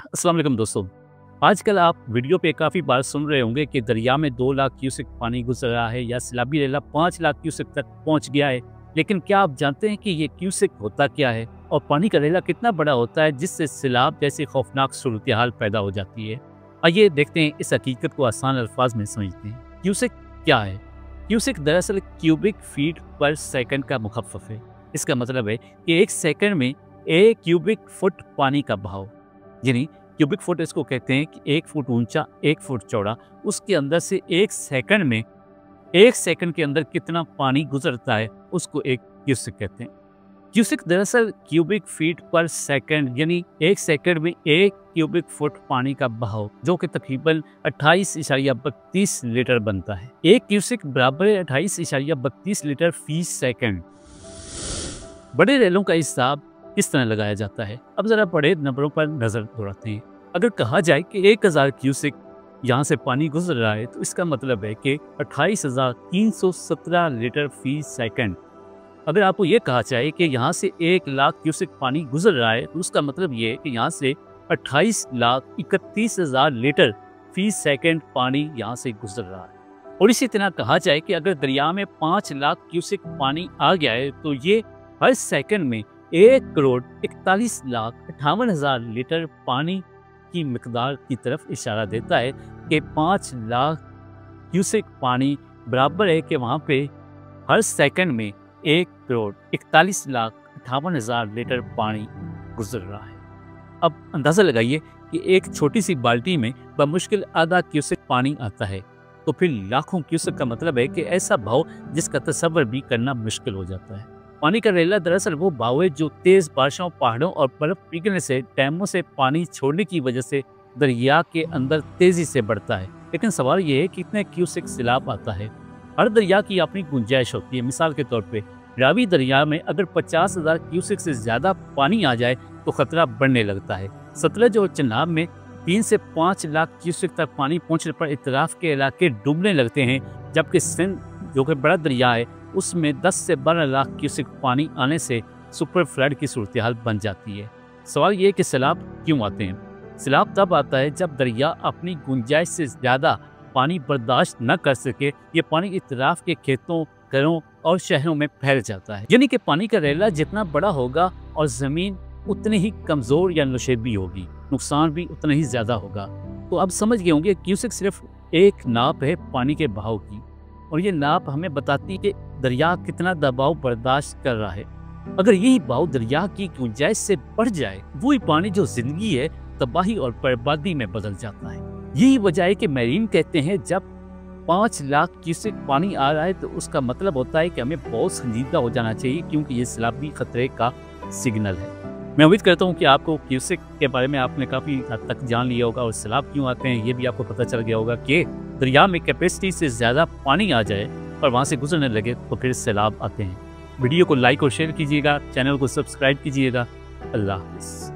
अस्सलाम वालेकुम दोस्तों। आजकल आप वीडियो पे काफ़ी बार सुन रहे होंगे कि दरिया में 2 लाख क्यूसेक पानी गुजर रहा है या सैलाबी रेला 5 लाख क्यूसेक तक पहुंच गया है। लेकिन क्या आप जानते हैं कि ये क्यूसेक होता क्या है और पानी का रेला कितना बड़ा होता है जिससे सैलाब जैसी खौफनाक सूरत हाल पैदा हो जाती है। आइए देखते हैं, इस हकीकत को आसान अल्फाज में समझते हैं। क्यूसेक क्या है? क्यूसेक दरअसल क्यूबिक फीट पर सेकंड का मुखफ़्फ़ है। इसका मतलब है कि 1 सेकंड में 1 क्यूबिक फुट पानी का बहाव, यानी क्यूबिक फुट इसको कहते हैं कि 1 फुट ऊंचा 1 फुट चौड़ा, उसके अंदर से 1 सेकंड में 1 सेकंड के अंदर कितना पानी गुजरता है उसको एक क्यूसेक कहते हैं। क्यूसेक दरअसल क्यूबिक फीट पर सेकंड यानी 1 सेकंड में 1 क्यूबिक फुट पानी का बहाव, जो कि तकरीबन 28.32 लीटर बनता है। 1 क्यूसेक बराबर है 28.32 लीटर फी सेकंड। बड़े रेलों का हिसाब किस तरह लगाया जाता है? अब जरा बड़े नंबरों पर नजर दौड़ाते हैं। अगर कहा जाए कि 1000 क्यूसेक यहाँ से पानी गुजर रहा है तो इसका मतलब है कि 28,317 लीटर फी सेकंड। अगर आपको ये कहा जाए कि यहाँ से 1 लाख क्यूसेक पानी गुजर रहा है तो उसका मतलब ये है कि यहाँ से 28,31,000 लीटर फी सेकंड पानी यहाँ से गुजर रहा है। और इसी तरह कहा जाए कि अगर दरिया में 5 लाख क्यूसेक पानी आ गया है तो ये हर सेकंड में 1,41,58,000 लीटर पानी की मिकदार की तरफ इशारा देता है कि 5 लाख क्यूसेक पानी बराबर है कि वहाँ पे हर सेकंड में 1,41,58,000 लीटर पानी गुजर रहा है। अब अंदाज़ा लगाइए कि एक छोटी सी बाल्टी में बमुश्किल आधा क्यूसेक पानी आता है, तो फिर लाखों क्यूसेक का मतलब है कि ऐसा भाव जिसका तसव्वुर भी करना मुश्किल हो जाता है। पानी का रेला दरअसल वो भाव है जो तेज़ बारिशों, पहाड़ों और बर्फ पिघलने से, डैमों से पानी छोड़ने की वजह से दरिया के अंदर तेज़ी से बढ़ता है। लेकिन सवाल ये है कि कितने क्यूसेक सैलाब आता है। हर दरिया की अपनी गुंजाइश होती है। मिसाल के तौर पे रावी दरिया में अगर 50,000 क्यूसेक से ज़्यादा पानी आ जाए तो खतरा बढ़ने लगता है। सतलज और चनाब में 3 से 5 लाख क्यूसेक तक पानी पहुँचने पर इतराफ़ के इलाके डूबने लगते हैं, जबकि सिंध जो कि बड़ा दरिया है उसमें 10 से 12 लाख क्यूसेक पानी आने से सुपर फ्लड की सूरत हाल बन जाती है। सवाल ये है कि सैलाब क्यों आते हैं? सैलाब तब आता है जब दरिया अपनी गुंजाइश से ज़्यादा पानी बर्दाश्त न कर सके। ये पानी इतराफ़ के खेतों, घरों और शहरों में फैल जाता है। यानी कि पानी का रेला जितना बड़ा होगा और ज़मीन उतनी ही कमज़ोर या नशेबी होगी, नुकसान भी उतना ही ज़्यादा होगा। तो अब समझ गए होंगे क्यूसेक सिर्फ एक नाप है पानी के बहाव की, और ये नाप हमें बताती है कि दरिया कितना दबाव बर्दाश्त कर रहा है। अगर यही बहाव दरिया की गुंजाइश से बढ़ जाए, वही पानी जो जिंदगी है तबाही और बर्बादी में बदल जाता है। यही वजह है कि मैरीन कहते हैं जब 5 लाख क्यूसेक पानी आ रहा है तो उसका मतलब होता है कि हमें बहुत संजीदा हो जाना चाहिए, क्योंकि ये सैलाबी खतरे का सिग्नल है। मैं उम्मीद करता हूँ कि आपको क्यूसेक के बारे में आपने काफ़ी हद तक जान लिया होगा और सैलाब क्यों आते हैं ये भी आपको पता चल गया होगा कि दरिया में कैपेसिटी से ज़्यादा पानी आ जाए और वहाँ से गुजरने लगे तो फिर सैलाब आते हैं। वीडियो को लाइक और शेयर कीजिएगा, चैनल को सब्सक्राइब कीजिएगा। अल्लाह हाफ़िज़।